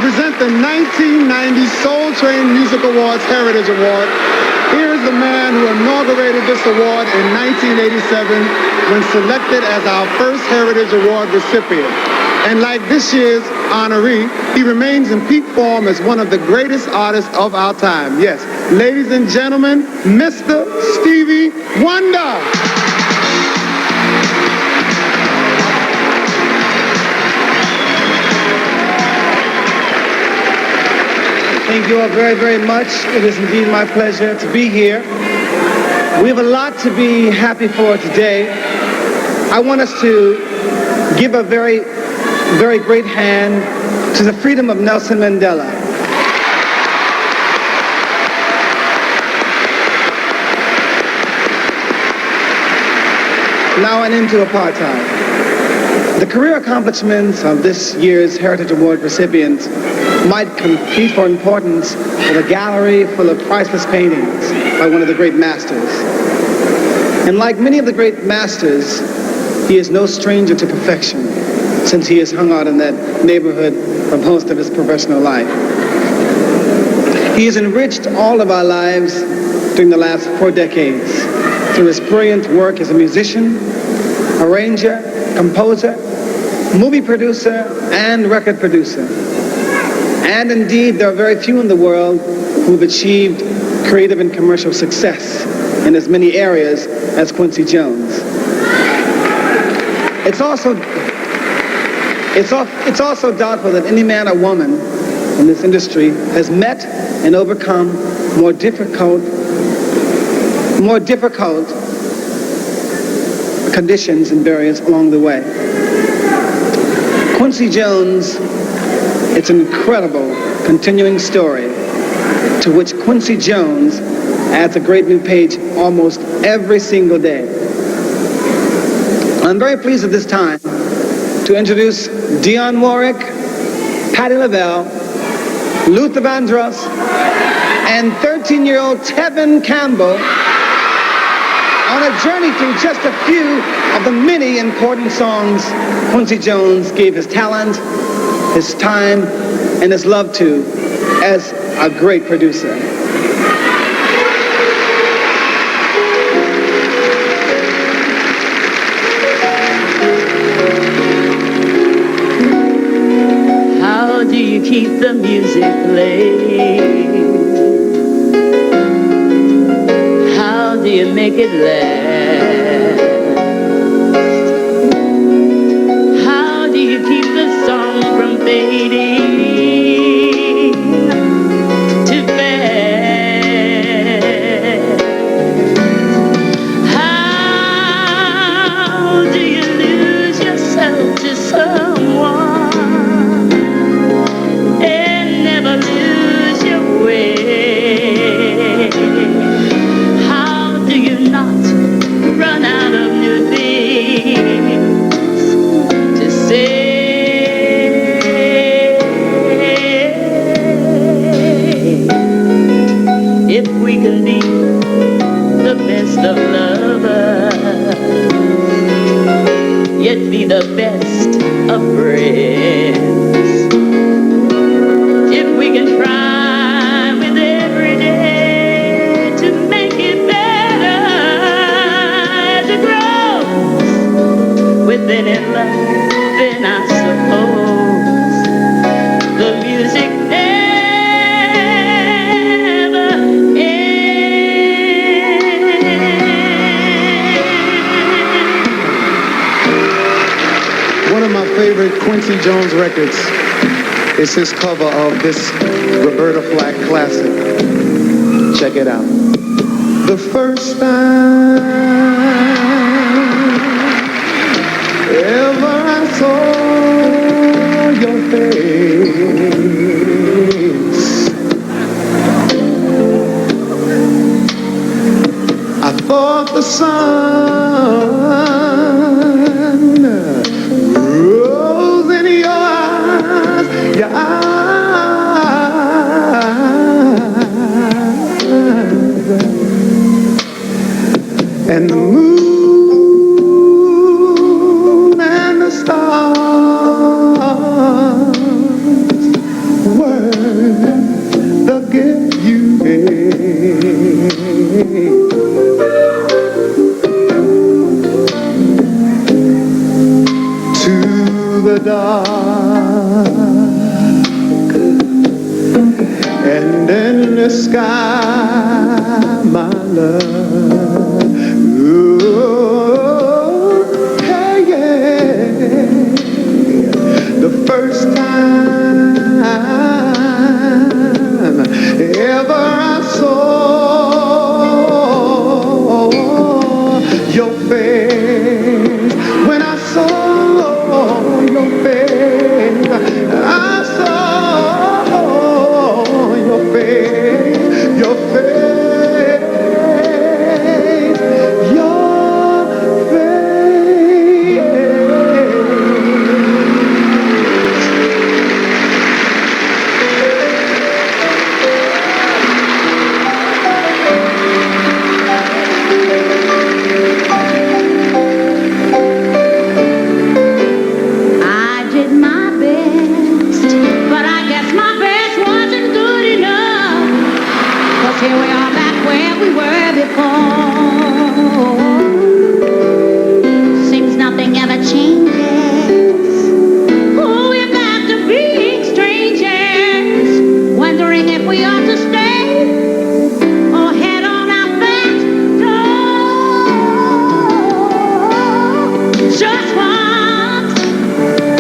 present the 1990 Soul Train Music Awards Heritage Award. Here's the man who inaugurated this award in 1987 when selected as our first Heritage Award recipient. And like this year's honoree, he remains in peak form as one of the greatest artists of our time. Yes, ladies and gentlemen, Mr. Stevie Wonder. Thank you all very, very much. It is indeed my pleasure to be here. We have a lot to be happy for today. I want us to give a very, very great hand to the freedom of Nelson Mandela. Now an end to apartheid. The career accomplishments of this year's Heritage Award recipients might compete for importance with a gallery full of priceless paintings by one of the great masters. And like many of the great masters, he is no stranger to perfection, since he has hung out in that neighborhood for most of his professional life. He has enriched all of our lives during the last 4 decades through his brilliant work as a musician, arranger, composer, movie producer, and record producer. And indeed, there are very few in the world who've achieved creative and commercial success in as many areas as Quincy Jones. It's also doubtful that any man or woman in this industry has met and overcome more difficult conditions and barriers along the way. Quincy Jones, it's an incredible continuing story to which Quincy Jones adds a great new page almost every single day. I'm very pleased at this time to introduce Dionne Warwick, Patti LaBelle, Luther Vandross, and 13-year-old Tevin Campbell on a journey through just a few of the many important songs Quincy Jones gave his talent, his time, and his love to as a great producer. How do you keep the music playing? How do you make it last? How do you keep the song from fading too fast? How do you lose yourself to someone and never lose your way? How do you not run out of new things to say? If we can be the best of lovers, yet be the best of friends. If we can try with every day to make it better as it grows within it love, then I suppose the music never ends. One of my favorite Quincy Jones records is his cover of this Roberta Flack classic. Check it out. The first time ever I saw your face, I thought the sun rose in your eyes, your eyes, and the moon and the stars the dark, and in the sky, my love. Ooh, yeah, yeah. The first time ever I saw your face, when I saw your face, I saw your face, your face, your face. I did my best, but I guess my best wasn't good enough. 'Cause here we are back where we were before. Seems nothing ever changes. Oh, we're back to being strangers, wondering if we ought to stay or head on our back door. Just once.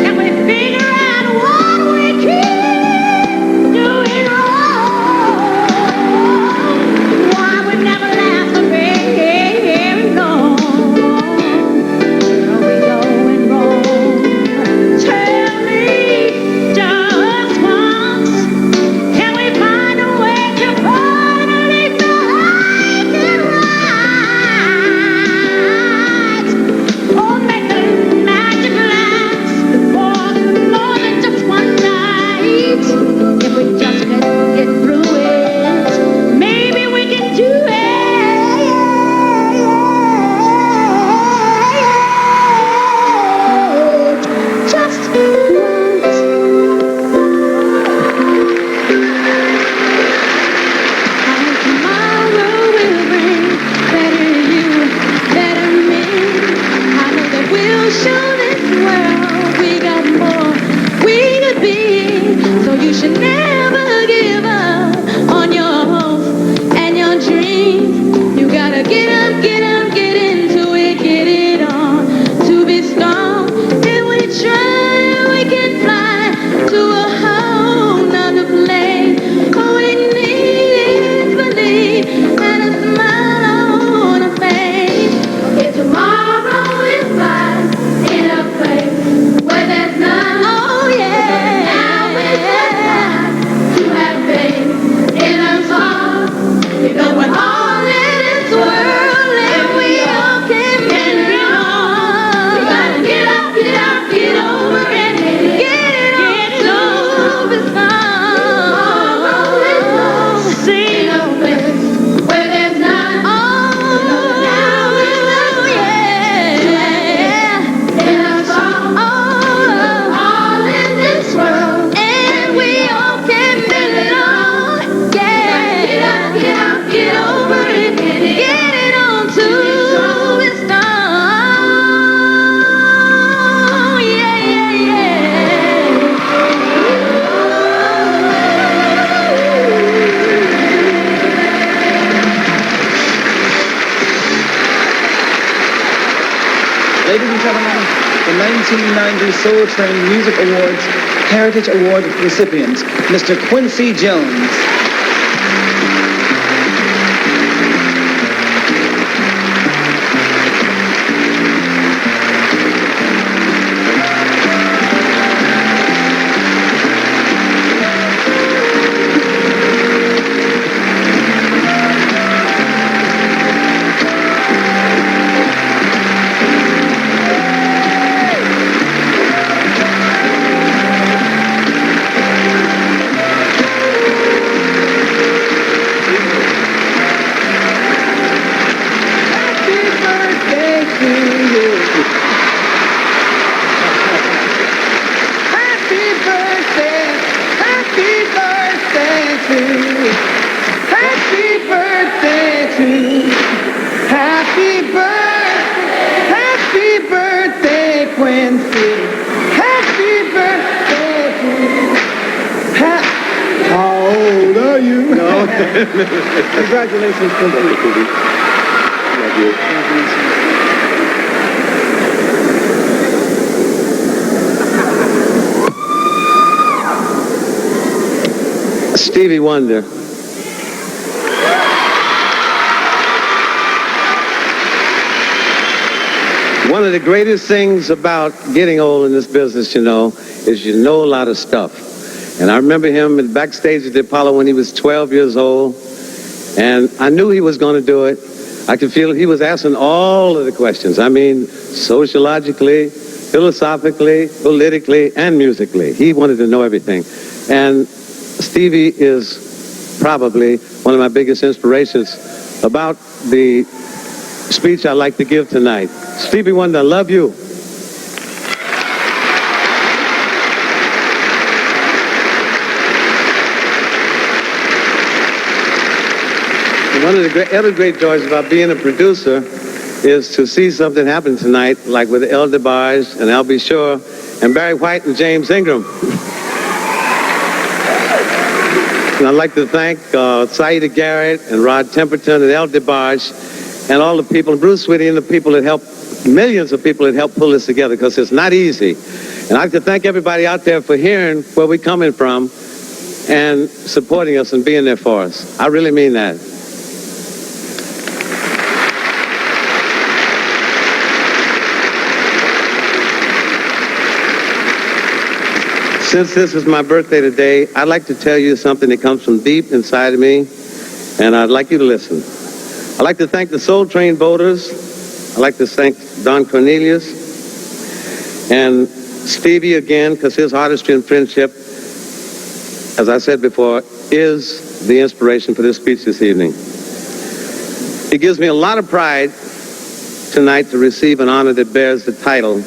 Can we figure out what we keep doing wrong? Why we never last so very long? Are we going wrong? Tell me just once. Can we find a way to finally make it right? Or make the magic last for more than just one night? If we just could get through it, maybe we can do it. Just once. And tomorrow will bring better you, better me. I know that we'll show this world we got more we could be. So you should never give up on your hopes and your dreams. You gotta get up, get up, get into it, get it on. To be strong, if we try, we can fly to a whole nother place. All we need is belief and a smile on our face. If tomorrow is bright in a place where there's none, oh yeah. Now is the time to have faith in us all. Because we're all in this world and we all can get it on. We gotta get up, get up, get over it, get it on. Super strong. See a place where there's none. Oh yeah. In us all. All in this world and we all can get it on. Yeah. Get up, get up, get over it, get it on to be strong. Yeah, yeah, yeah. Ladies and gentlemen, the 1990 Soul Train Music Awards Heritage Award recipient, Mr. Quincy Jones. Happy birthday, Quincy. Happy Congratulations, Prince. Love you. Stevie Wonder. One of the greatest things about getting old in this business, is you know a lot of stuff. And I remember him backstage at the Apollo when he was 12 years old, and I knew he was going to do it. I could feel he was asking all of the questions. I mean, sociologically, philosophically, politically, and musically. He wanted to know everything. And Stevie is probably one of my biggest inspirations about the speech I'd like to give tonight. Stevie Wonder, I love you. One of the other great joys about being a producer is to see something happen tonight, like with El DeBarge and Al B. Shore and Barry White and James Ingram. And I'd like to thank Saida Garrett and Rod Temperton and El DeBarge and all the people, Bruce Whitty and the people that helped, millions of people that helped pull this together, because it's not easy. And I'd like to thank everybody out there for hearing where we're coming from and supporting us and being there for us. I really mean that. Since this is my birthday today, I'd like to tell you something that comes from deep inside of me, and I'd like you to listen. I'd like to thank the Soul Train voters. I'd like to thank Don Cornelius and Stevie again, because his artistry and friendship, as I said before, is the inspiration for this speech this evening. It gives me a lot of pride tonight to receive an honor that bears the title,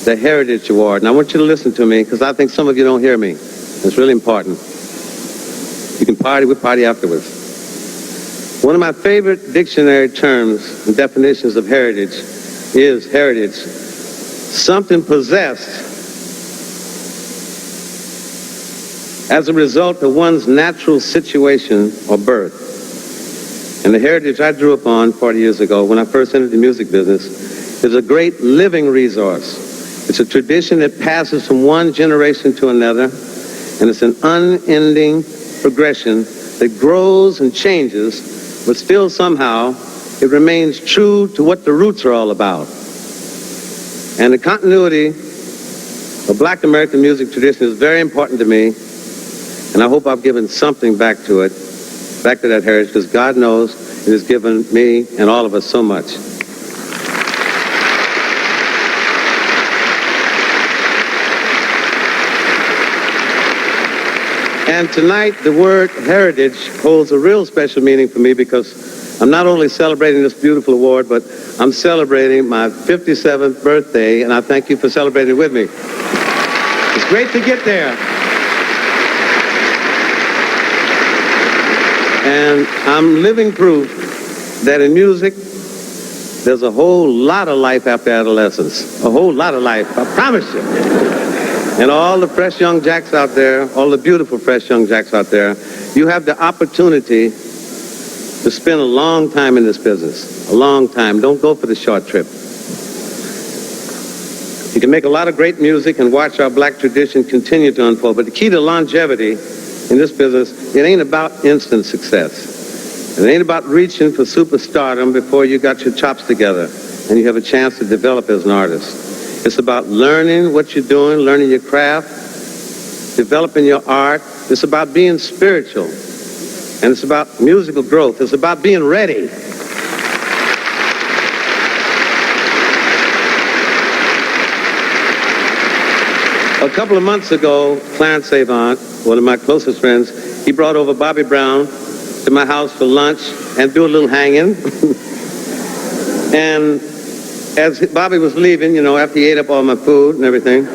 the Heritage Award. And I want you to listen to me, because I think some of you don't hear me. It's really important. You can party, we'll party afterwards. One of my favorite dictionary terms and definitions of heritage is heritage. Something possessed as a result of one's natural situation or birth. And the heritage I drew upon 40 years ago when I first entered the music business is a great living resource. It's a tradition that passes from one generation to another, and it's an unending progression that grows and changes, but still somehow it remains true to what the roots are all about. And the continuity of Black American music tradition is very important to me, and I hope I've given something back to it, back to that heritage, because God knows it has given me and all of us so much. And tonight, the word heritage holds a real special meaning for me, because I'm not only celebrating this beautiful award, but I'm celebrating my 57th birthday, and I thank you for celebrating with me. It's great to get there. And I'm living proof that in music, there's a whole lot of life after adolescence. A whole lot of life, I promise you. And all the fresh young jacks out there, all the beautiful fresh young jacks out there, you have the opportunity to spend a long time in this business. A long time. Don't go for the short trip. You can make a lot of great music and watch our Black tradition continue to unfold. But the key to longevity in this business, it ain't about instant success. It ain't about reaching for superstardom before you got your chops together and you have a chance to develop as an artist. It's about learning what you're doing, learning your craft, developing your art. It's about being spiritual. And it's about musical growth. It's about being ready. A couple of months ago, Clarence Avant, one of my closest friends, he brought over Bobby Brown to my house for lunch and do a little hanging. And as Bobby was leaving, after he ate up all my food and everything,